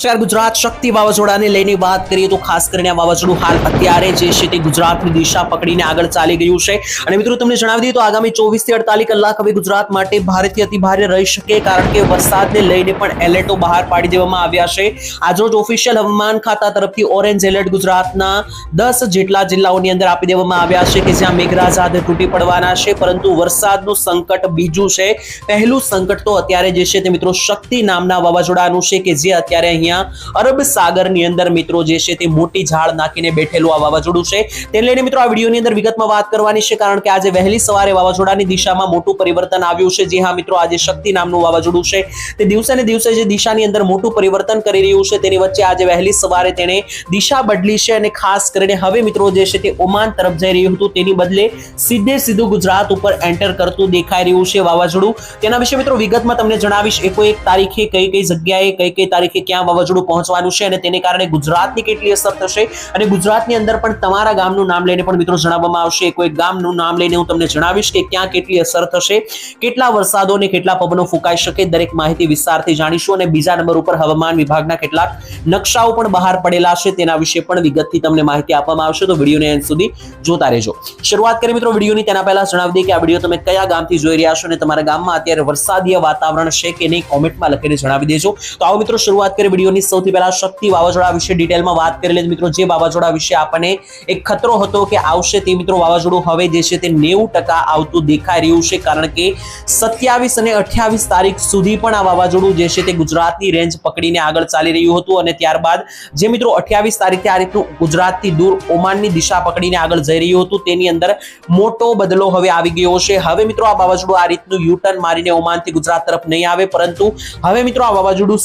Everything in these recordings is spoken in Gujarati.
નમસ્કાર ગુજરાત શક્તિ વાવાઝોડાને લઈને વાત કરીએ તો ખાસ કરીને આ વાવાઝોડું હાલ અત્યારે જે છે તે ગુજરાતની દિશા પકડીને આગળ ચાલી ગયું છે અને મિત્રો તમને જણાવી દઈએ તો આગામી 24 થી 48 કલાક હવે ગુજરાત માટે ભારેથી અતિ ભારે રહી શકે કારણ કે વરસાદને લઈને પણ એલર્ટો બહાર પાડી દેવામાં આવ્યા છે આજરોજ ઓફિશિયલ હવામાન ખાતા તરફથી ઓરેન્જ એલર્ટ ગુજરાતના 10 જેટલા જિલ્લાઓની અંદર આપી દેવામાં આવ્યા છે કે જ્યાં મેઘરાજા તૂટી પડવાના છે પરંતુ વરસાદનું સંકટ બીજું છે પહેલું સંકટ તો અત્યારે જે છે તે મિત્રો શક્તિ નામના વાવાઝોડાનું છે કે જે અત્યારે અહીંયા અરબ સાગરની અંદર મિત્રો જે છે તે મોટી ઝાડ નાખીને બેઠેલું આ વાવાઝોડું છે તેને લઈને મિત્રો આ વિડીયોની અંદર વિગતમાં વાત કરવાની છે કારણ કે આજે વહેલી સવારે વાવાઝોડાની દિશામાં મોટું પરિવર્તન આવ્યું છે. જી હા મિત્રો, આજે શક્તિ નામનું વાવાઝોડું છે તે દિવસે ને દિવસે જે દિશાની અંદર મોટું પરિવર્તન કરી રહ્યું છે તેની વચ્ચે આજે વહેલી સવારે તેણે દિશા બદલી છે અને ખાસ કરીને હવે મિત્રો જે છે તે ઓમાન તરફ જઈ રહ્યું હતું તેની બદલે સીધું ગુજરાત ઉપર એન્ટર કરતું દેખાઈ રહ્યું છે વાવાઝોડું. તેના વિશે મિત્રો વિગતમાં તમને જણાવીશ એક તારીખે કઈ જગ્યાએ કઈ તારીખે ક્યાં વાવાઝોડું પહોંચવાનું છે અને તેને કારણે ગુજરાતની કેટલી અસર થશે અને ગુજરાતની અંદર પણ તમારા ગામનું નામ લઈને પણ મિત્રો જણાવવામાં આવશે. એક ગામનું નામ લઈને હું તમને જણાવીશ કે ક્યાં કેટલી અસર થશે, કેટલા વરસાદો અને કેટલા પવનો ફૂંકાઈ શકે, દરેક માહિતી વિસ્તારથી જાણીશું અને બીજા નંબર ઉપર હવામાન વિભાગના કેટલાક નકશાઓ પણ બહાર પડેલા છે તેના વિશે પણ વિગતથી તમને માહિતી આપવામાં આવશે તો વિડીયોને અંત સુધી જોતા રહેજો. શરૂઆત કરીએ મિત્રો વિડીયોની તેના પહેલા જણાવી દઈએ કે આ વિડીયો તમે કયા ગામથી જોઈ રહ્યા છો અને તમારા ગામમાં અત્યારે વરસાદીય વાતાવરણ છે કે નહીં કોમેન્ટમાં લખીને જણાવી દેજો. તો આવો મિત્રો શરૂઆત કરીએ વિડીયોની સૌથી પહેલા શક્તિ વાવાઝોડા વિશે ડિટેલમાં વાત કરી લે. મિત્રો જે વાવાઝોડા વિશે આપણને એક ખતરો હતો કે આવશે તે મિત્રો વાવાઝોડું હવે જે છે તે 90% આવતું દેખાઈ રહ્યું છે કારણ કે 27 અને 28 તારીખ સુધી પણ આ વાવાઝોડું જે છે તે ગુજરાતની રેન્જ પકડીને આગળ ચાલી રહ્યું હતું અને ત્યારબાદ જે મિત્રો 28 તારીખે આ રીતનું ગુજરાતથી દૂર ઓમાનની દિશા પકડીને આગળ જઈ રહ્યું હતું તેની અંદર મોટો બદલો હવે આવી ગયો છે. હવે મિત્રો આ વાવાઝોડું આ રીતનું યુટર્ન મારીને ઓમાનથી ગુજરાત તરફ નહીં આવે પરંતુ હવે મિત્રો આ વાવાઝોડું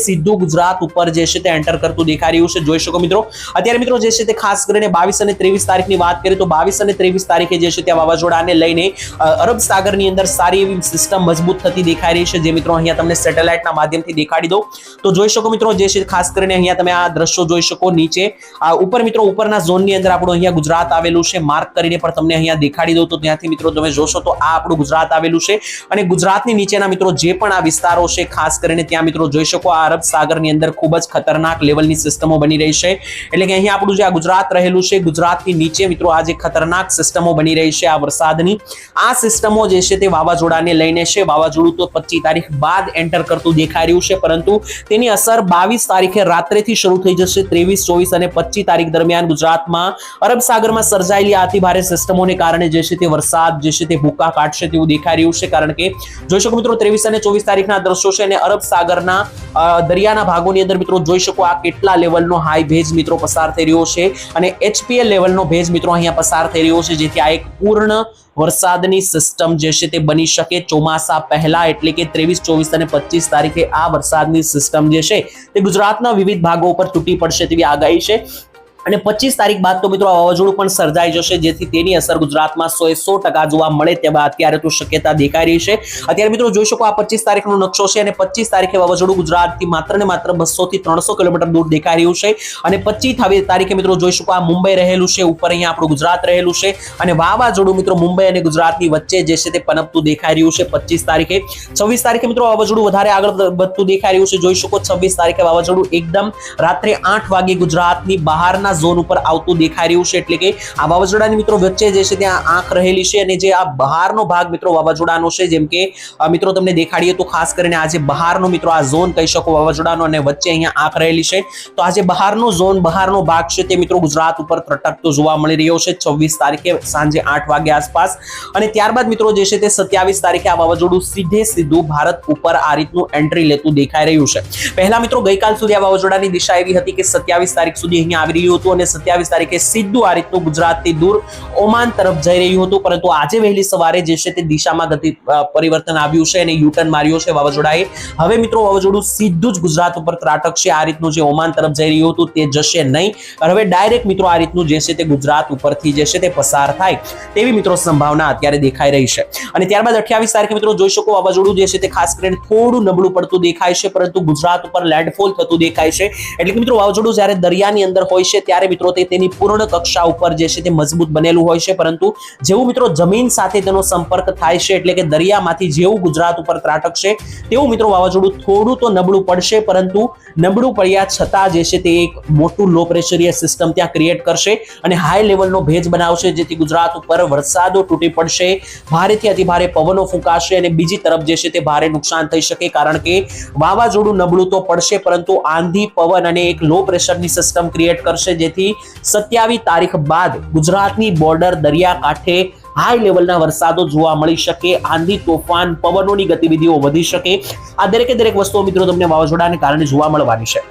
સીધું ગુજરાત ઉપર જે છે તે એન્ટર કરતું દેખાઈ રહ્યું છે. જોઈ શકો મિત્રો અત્યારે મિત્રો જે છે તે ખાસ કરીને 22 અને 23 તારીખની વાત કરીએ તો 22 અને 23 તારીખે જે છે તે વાવાઝોડાને લઈને અરબ સાગરની અંદર સારી એવી સિસ્ટમ મજબૂત થતી દેખાઈ રહી છે જે મિત્રો અહીંયા તમને સેટેલાઇટના માધ્યમથી દેખાડી દો તો જોઈ શકો મિત્રો જે છે ખાસ કરીને અહીંયા તમે આ દ્રશ્યો જોઈ શકો. નીચે ઉપર મિત્રો ઉપરના ઝોનની અંદર આપણું અહીંયા ગુજરાત આવેલું છે, માર્ક કરીને પણ તમને અહીંયા દેખાડી દો તો ત્યાંથી મિત્રો તમે જોશો તો આ આપણું ગુજરાત આવેલું છે અને ગુજરાતની નીચેના મિત્રો જે પણ આ વિસ્તારો છે ખાસ કરીને ત્યાં મિત્રો જોઈ શકો આ અરબ સાગરની અંદર ખૂબ જ ખતરનાક લેવલની સિસ્ટમો બની રહી છે એટલે કે અહીંયા આપણું જે આ ગુજરાત રહેલું છે ગુજરાતની નીચે મિત્રો આ જે ખતરનાક સિસ્ટમો બની રહી છે આ વરસાદની આ સિસ્ટમો જે છે તે વાવાઝોડાને લઈને છે. વાવાઝોડું તો 25 તારીખ બાદ એન્ટર કરતું દેખાઈ રહ્યું છે પરંતુ તેની અસર 22 તારીખે રાત્રેથી શરૂ થઈ જશે. 23, 24 અને 25 તારીખ દરમિયાન ગુજરાતમાં અરબ સાગરમાં સર્જાયેલી અતિ ભારે સિસ્ટમોને કારણે જે છે તે વરસાદ જે છે તે ભૂકા કાઢશે તેવું દેખાઈ રહ્યું છે કારણ કે જોઈ શકો મિત્રો 23 અને 24 તારીખના દ્રશ્યો છે અને અરબ સાગરના દરિયાના ભાગોની અંદર મિત્રો જોઈ શકો આ કેટલા લેવલનો હાઈ ભેજ મિત્રો પસાર થઈ રહ્યો છે અને HPL લેવલનો ભેજ મિત્રો અહીંયા પસાર થઈ રહ્યો છે જેથી આ એક પૂર્ણ વરસાદની સિસ્ટમ જે છે તે બની શકે ચોમાસા પહેલા એટલે કે 23, 24 અને 25 તારીખે આ વરસાદની સિસ્ટમ જે છે તે ગુજરાતના વિવિધ ભાગો ઉપર તૂટી પડશે તેવી આગાહી છે અને 25 તારીખ બાદ તો મિત્રો આ વાવાઝોડું પણ સર્જાઈ જશે જેથી તેની અસર ગુજરાતમાં 100% જોવા મળે તેવા અત્યારે તો શક્યતા દેખાઈ રહી છે. અત્યારે મિત્રો જોઈ શકો આ 25 તારીખનો નકશો છે અને 25 તારીખે વાવાઝોડું ગુજરાતથી માત્ર ને માત્ર 200 થી 300 કિલોમીટર દૂર દેખાઈ રહ્યું છે અને 25 તારીખે મિત્રો જોઈ શકો આ મુંબઈ રહેલું છે, ઉપર અહીંયા આપણું ગુજરાત રહેલું છે અને વાવાઝોડું મિત્રો મુંબઈ અને ગુજરાતની વચ્ચે જે છે તે પનપતું દેખાઈ રહ્યું છે 25 તારીખે. 26 તારીખે મિત્રો વાવાઝોડું વધારે આગળ વધતું દેખાઈ રહ્યું છે. જોઈ શકો 26 તારીખે વાવાઝોડું એકદમ રાત્રે 8 વાગે ગુજરાતની બહારના ઝોન ઉપર આવતું દેખાઈ રહ્યું છે એટલે કે આ વાવાઝોડાની મિત્રો વચ્ચે જે છે ત્યાં આંખ રહેલી છે અને જે આ બહારનો ભાગ મિત્રો વાવાઝોડાનો છે જેમ કે મિત્રો તમને દેખાડીએ તો ખાસ કરીને આ જે બહારનો મિત્રો આ ઝોન કહી શકો વાવાઝોડાનો અને વચ્ચે અહીંયા આંખ રહેલી છે તો આ જે બહારનો ઝોન બહારનો ભાગ છે તે મિત્રો ગુજરાત ઉપર ત્રટકતો જોવા મળી રહ્યો છે 26 તારીખે સાંજે 8 વાગે આસપાસ અને ત્યારબાદ મિત્રો જે છે તે 27 તારીખે આ વાવાઝોડું સીધું ભારત ઉપર આ રીતનું એન્ટ્રી લેતું દેખાઈ રહ્યું છે. પહેલા મિત્રો ગઈકાલ સુધી આ વાવાઝોડાની દિશા એવી હતી કે 27 તારીખ સુધી અહીંયા આવી રહ્યું હતું અને 27 તારીખે સીધું આ રીતનું ગુજરાતથી દૂર ઓમાન તરફ જઈ રહ્યું હતું પરંતુ આજે વહેલી સવારે જે છે તે દિશામાં પરિવર્તન આવ્યું છે અને યુટર્ન માર્યો છે વાવાઝોડાએ. હવે મિત્રો વાવાઝોડું સીધું જ ગુજરાત ઉપર ત્રાટકશે. આ રીતનું જે ઓમાન તરફ જઈ રહ્યું હતું તે જશે નહીં, હવે ડાયરેક્ટ મિત્રો આ રીતનું જે છે તે ગુજરાત ઉપરથી જે છે તે પસાર થાય તેવી મિત્રો સંભાવના અત્યારે દેખાઈ રહી છે. અને ત્યારબાદ 28 તારીખે મિત્રો જોઈ શકો વાવાઝોડું જે છે તે ખાસ કરીને થોડું નબળું પડતું દેખાય છે પરંતુ ગુજરાત ઉપર લેન્ડફોલ થતું દેખાય છે એટલે કે મિત્રો વાવાઝોડું જ્યારે દરિયાની અંદર હોય છે ત્યારે મિત્રો તેની પૂર્ણ કક્ષા ઉપર જે છે તે મજબૂત બનેલું હોય છે, પરંતુ જેવું મિત્રો જમીન સાથે તેનો સંપર્ક થાય છે એટલે કે દરિયામાંથી જેવું ગુજરાત ઉપર ત્રાટકશે તેવું મિત્રો વાવાઝોડું થોડું તો નબળું પડશે, પરંતુ નબળું પડ્યા છતાં જે છે તે એક મોટું લો પ્રેશરીય સિસ્ટમ ત્યાં ક્રિએટ કરશે અને હાઈ લેવલનો ભેજ બનાવશે, જેથી ગુજરાત ઉપર વરસાદો તૂટી પડશે, ભારેથી અતિ ભારે પવનો ફૂંકાશે અને બીજી તરફ જે છે તે ભારે નુકસાન થઈ શકે, કારણ કે વાવાઝોડું નબળું તો પડશે પરંતુ આંધી પવન અને એક લો પ્રેશરની સિસ્ટમ ક્રિએટ કરશે, જેથી 27 તારીખ બાદ ગુજરાતની બોર્ડર દરિયાકાંઠે હાઈ લેવલના વરસાદો જોવા મળી શકે, આંધી તોફાન પવનોની ગતિવિધિઓ વધી શકે. આ દરેકે દરેક વસ્તુઓ મિત્રો તમને વાવાઝોડાને કારણે જોવા મળવાની છે.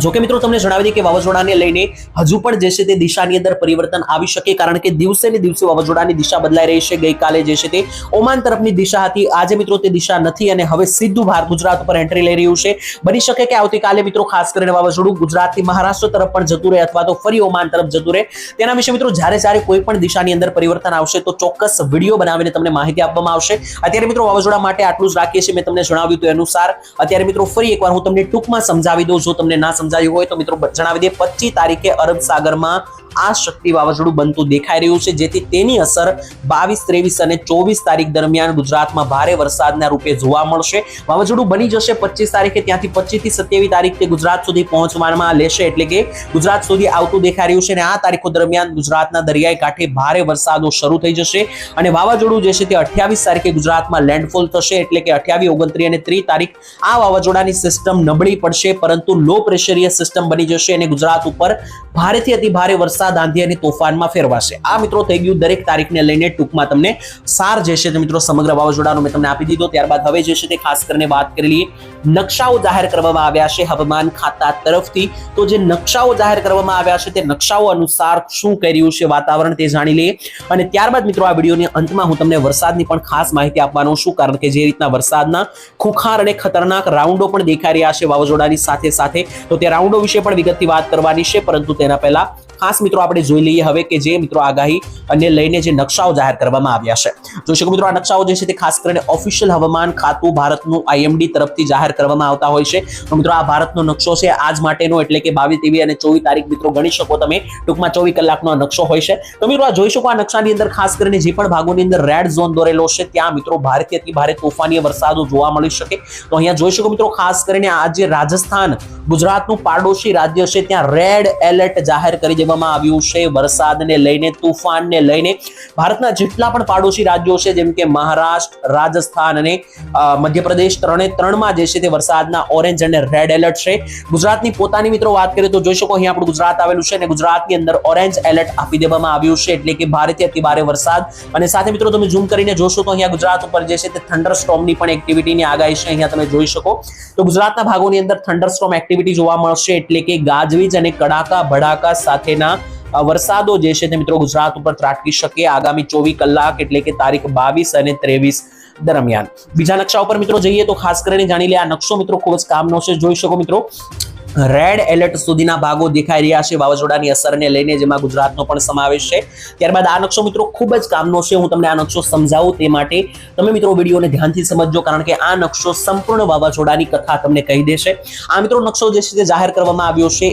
જો કે મિત્રો તમને જણાવી દઈએ કે વાવાઝોડાને લઈને હજુ પણ જે છે તે દિશાની અંદર પરિવર્તન આવી શકે, કારણ કે દિવસે ને દિવસે વાવાઝોડાની દિશા બદલાઈ રહી છે. ગઈકાલે જે છે તે ઓમાન તરફની દિશા હતી, આજે મિત્રો તે દિશા નથી અને હવે સીધું ભારત ગુજરાત ઉપર એન્ટ્રી લઈ રહ્યું છે. બની શકે કે આવતીકાલે મિત્રો ખાસ કરીને વાવાઝોડું ગુજરાતથી મહારાષ્ટ્ર તરફ પણ જતું રહે અથવા તો ફરી ઓમાન તરફ જતું રહે. તેના વિશે મિત્રો જ્યારે કોઈ પણ દિશાની અંદર પરિવર્તન આવશે તો ચોક્કસ વિડીયો બનાવીને તમને માહિતી આપવામાં આવશે. અત્યારે મિત્રો વાવાઝોડા માટે આટલું જ રાખીએ છીએ. મેં તમને જણાવ્યું તો અનુસાર અત્યારે મિત્રો ફરી એકવાર હું તમને ટૂંકમાં સમજાવી દઉં, જો તમને ના સમજાયું હોય તો મિત્રો જણાવી દે. 25 તારીખે અરબ સાગરમાં આ શક્તિ વાવાઝોડું બનતું દેખાઈ રહ્યું છે, જેથી તેની અસર 22, 23 અને 24 તારીખ દરમિયાન ગુજરાતમાં ભારે વરસાદના રૂપે જોવા મળશે. વાવાઝોડું બની જશે 25 તારીખે, ત્યાંથી 25 થી 27 તારીખ તે ગુજરાત સુધી પહોંચવામાં લેશે, એટલે કે ગુજરાત સુધી આવતું દેખાઈ રહ્યું છે અને આ તારીખો દરમિયાન ગુજરાતના દરિયાઈ કાંઠે ભારે વરસાદો શરૂ થઈ જશે અને વાવાઝોડું જે છે તે 28 તારીખે ગુજરાતમાં લેન્ડફોલ થશે, એટલે કે 28, 29 અને 30 તારીખ આ વાવાઝોડાની સિસ્ટમ નબળી પડશે, પરંતુ લો પ્રેશરીય સિસ્ટમ બની જશે અને ગુજરાત ઉપર ભારેથી અતિ ભારે વરસાદ, આંધી અને તોફાનમાં ફેરવાશે. આ મિત્રો થઈ ગયું દરેક તારીખને લઈને ટૂંકમાં તમને સાર જે છે તે મિત્રો સમગ્ર વાવાઝોડાનો મેં તમને આપી દીધો. ત્યારબાદ હવે જે છે તે ખાસ કરીને વાત કરી લઈએ. નકશાઓ જાહેર કરવામાં આવ્યા છે હવામાન ખાતા તરફથી. તો જે નકશાઓ જાહેર કરવામાં આવ્યા છે તે નકશાઓ અનુસાર શું કરી રહ્યું છે વાતાવરણ તે જાણી લઈએ અને ત્યારબાદ મિત્રો આ વિડીયોની અંતમાં હું તમને વરસાદની પણ ખાસ માહિતી આપવાનો છું, કારણ કે જે રીતના વરસાદના ખુખાર અને ખતરનાક રાઉન્ડો પણ દેખાઈ રહ્યા છે વાવાઝોડાની સાથે સાથે, તો તે રાઉન્ડો વિશે પણ વિગતથી વાત કરવાની છે. પરંતુ તેના પહેલા ખાસ મિત્રો આપણે જોઈ લઈએ હવે કે જે મિત્રો આગાહી અને લઈને જે નકશાઓ જાહેર કરવામાં આવ્યા છે. જોઈ શકો મિત્રો આ નકશાઓ જે છે તે ખાસ કરીને ઓફિશિયલ હવામાન ખાતું ભારતનું IMD તરફથી જાહેર કરવામાં આવતા હોય છે. તો મિત્રો આ ભારતનો નકશો છે આજ માટેનો, એટલે કે 22, 23 અને 24 તારીખ મિત્રો ગણી શકો તમે, ટૂંકમાં 24 કલાકનો નકશો હોય છે. તો મિત્રો આ જોઈ શકો આ નકશાની અંદર ખાસ કરીને જે પણ ભાગોની અંદર રેડ ઝોન દોરેલો છે ત્યાં મિત્રો ભારેથી અતિ ભારે તોફાની વરસાદો જોવા મળી શકે. તો અહીંયા જોઈ શકો મિત્રો ખાસ કરીને આજે રાજસ્થાન ગુજરાતનું પાડોશી રાજ્ય છે ત્યાં રેડ એલર્ટ જાહેર કરી દેવામાં આવ્યું છે વરસાદને લઈને, તૂફાનને લઈને. ભારતના જેટલા પણ પાડોશી રાજ્યો છે જેમ કે મહારાષ્ટ્ર, રાજસ્થાન અને મધ્યપ્રદેશ, ત્રણમાં જે છે તે વરસાદના ઓરેન્જ અને રેડ એલર્ટ છે. ગુજરાતની પોતાની મિત્રો વાત કરીએ તો જોઈ શકો અહીં આપણું ગુજરાત આવેલું છે અને ગુજરાતની અંદર ઓરેન્જ એલર્ટ આપી દેવામાં આવ્યું છે, એટલે કે ભારેથી અતિ ભારે વરસાદ. અને સાથે મિત્રો તમે ઝૂમ કરીને જોશો તો અહીંયા ગુજરાત ઉપર જે છે તે થંડરસ્ટોર્મની પણ એક્ટિવિટીની આગાહી છે. અહીંયા તમે જોઈ શકો તો ગુજરાતના ભાગોની અંદર થંડરસ્ટોર્મ એક્ટિવિટી જોવા મળશે, એટલે કે ગાજવીજ અને કડાકા ભડાકા સાથેના વરસાદો જે છે તે મિત્રો ગુજરાત ઉપર ત્રાટકી શકે આગામી 24 કલાક, એટલે કે તારીખ 22 અને 23 દરમિયાન. બીજા નકશા ઉપર મિત્રો જઈએ તો ખાસ કરીને જાણી લે. આ નકશો મિત્રો ખૂબ જ કામનો છે. જોઈ શકો મિત્રો રેડ એલર્ટ સુધીના ભાગો દેખાઈ રહ્યા છે વાવાઝોડાની અસરને લઈને, જેમાં ગુજરાતનો પણ સમાવેશ છે. ત્યારબાદ આ નકશો મિત્રો ખૂબ જ કામનો છે. હું તમને આ નકશો સમજાવું તે માટે તમે મિત્રો વિડીયોને ધ્યાનથી સમજજો, કારણ કે આ નકશો સંપૂર્ણ વાવાઝોડાની કથા તમને કહી દેશે. આ મિત્રો નકશો જે છે તે જાહેર કરવામાં આવ્યો છે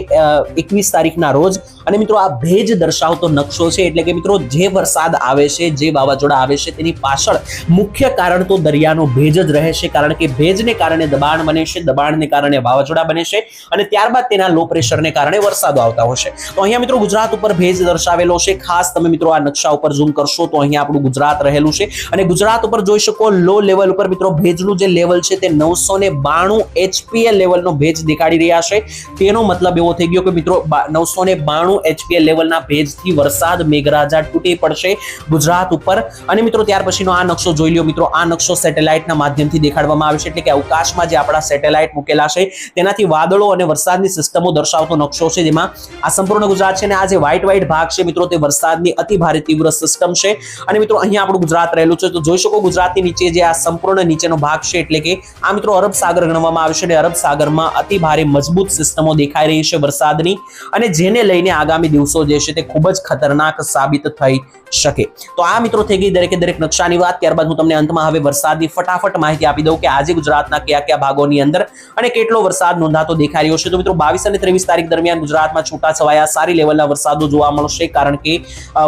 21 તારીખના રોજ અને મિત્રો આ ભેજ દર્શાવતો નકશો છે, એટલે કે મિત્રો જે વરસાદ આવે છે, જે વાવાઝોડા આવે છે તેની પાછળ મુખ્ય કારણ તો દરિયાનો ભેજ જ રહે છે, કારણ કે ભેજને કારણે દબાણ બને છે, દબાણને કારણે વાવાઝોડા બને છે અને ત્યારબાદ તેના લો પ્રેશરને કારણે વરસાદો આવતા હોય છે. તો અહીંયા મિત્રો ગુજરાત ઉપર ભેજ દર્શાવેલો છે. ખાસ તમે મિત્રો આ નકશા ઉપર ઝૂમ કરશો તો અહીંયા આપણું ગુજરાત રહેલું છે અને ગુજરાત ઉપર જોઈ શકો લો લેવલ ઉપર મિત્રો ભેજનું જે લેવલ છે તે 992 HPA લેવલનો ભેજ દેખાડી રહ્યા છે. તેનો મતલબ એવો થઈ ગયો કે મિત્રો 992 HPA લેવલના ભેજથી વરસાદ મેઘરાજા તૂટી પડશે ગુજરાત ઉપર. અને મિત્રો ત્યાર પછીનો આ નકશો જોઈ લ્યો મિત્રો. આ નકશો સેટેલાઇટના માધ્યમથી દેખાડવામાં આવે છે, એટલે કે અવકાશમાં જે આપણા સેટેલાઇટ મૂકેલા છે તેનાથી વાદળો અને વરસાદની સિસ્ટમો દર્શાવતો નકશો છે, જેમાં આ સંપૂર્ણ ગુજરાત છે અને આ જે વ્હાઈટ ભાગ છે મિત્રો તે વરસાદની અતિ ભારે તીવ્ર સિસ્ટમ છે. અને મિત્રો અહીંયા આપણું ગુજરાત રહેલું છે. તો જોઈ શકો ગુજરાતની નીચે જે આ સંપૂર્ણ નીચેનો ભાગ છે, એટલે કે આ મિત્રો અરબ સાગર ગણવામાં આવે છે અને અરબ સાગરમાં અતિ ભારે મજબૂત સિસ્ટમો દેખાઈ રહી છે વરસાદની, અને જેને લઈને આગામી દિવસો જે છે તે ખૂબ જ ખતરનાક સાબિત થઈ શકે. તો આ મિત્રો થઈ ગઈ દરેકે દરેક નકશાની વાત. ત્યારબાદ હું તમને અંતમાં હવે વરસાદની ફટાફટ માહિતી આપી દઉં કે આજે ગુજરાતના કયા કયા ભાગોની અંદર અને કેટલો વરસાદ નોંધાતો દેખાઈ રહ્યો છે. છે. તો મિત્રો 22 અને 23 તારીખ દરમિયાન ગુજરાતમાં છૂટાછવાયા સારી લેવલના વરસાદો જોવા મળશે, કારણ કે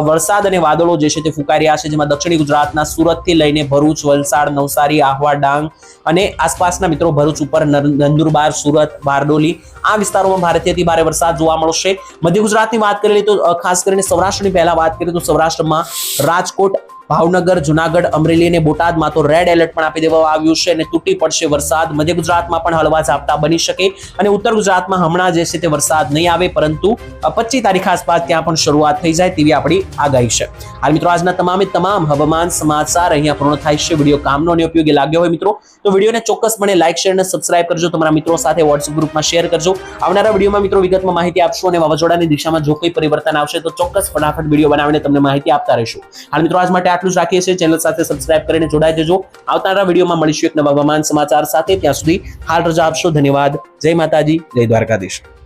વરસાદ અને વાદળો જે છે તે ફૂંકાઈ રહ્યા છે, જેમાં દક્ષિણી ગુજરાતના સુરતથી લઈને ભરૂચ, વલસાડ, નવસારી, આહવા, ડાંગ અને આસપાસના મિત્રો ભરૂચ ઉપર નંદુરબાર, સુરત, બારડોલી આ વિસ્તારોમાં ભારેથી ભારે વરસાદ જોવા મળશે. મધ્ય ગુજરાતની વાત કરી તો ખાસ કરીને સૌરાષ્ટ્રની પહેલા વાત કરીએ તો સૌરાષ્ટ્રમાં રાજકોટ, ભાવનગર, જુનાગઢ, અમરેલી અને બોટાદમાં તો રેડ એલર્ટ પણ આપી દેવામાં આવ્યું છે અને તૂટી પડશે વરસાદ. મધ્ય ગુજરાતમાં પણ હળવા ઝાપટા બની શકે અને ઉત્તર ગુજરાતમાં હમણાં જે છે તે વરસાદ નહીં આવે, પરંતુ 25 તારીખ આસપાસ ત્યાં પણ શરૂઆત થઈ જાય તેવી આપણી આગાહી છે. હાલ મિત્રો આજના તમામ હવામાન સમાચાર અહીંયા પૂર્ણ થાય છે. વિડીયો કામનો અને ઉપયોગી લાગ્યો હોય મિત્રો તો વિડીયોને ચોક્કસપણે લાઈક, શેર અને સબસ્ક્રાઇબ કરજો. તમારા મિત્રો સાથે વોટ્સએપ ગ્રુપમાં શેર કરજો. આવનારા વિડીયોમાં મિત્રો વિગતમાં માહિતી આપશો અને વાવાઝોડાની દિશામાં જો કોઈ પરિવર્તન આવશે તો ચોક્કસ ફટાફટ વિડીયો બનાવીને તમને માહિતી આપતા રહીશું. હાલ મિત્રો આજ માટે આટલું જ રાખીએ છીએ. ચેનલ સાથે સબસ્ક્રાઇબ કરીને જોડાઈ જજો. આવનારા વિડીયોમાં મળીશું એક નવા હવામાન સમાચાર સાથે. ત્યાં સુધી હાલ રજા આપશો. ધન્યવાદ. જય માતાજી, જય દ્વારકાધીશ.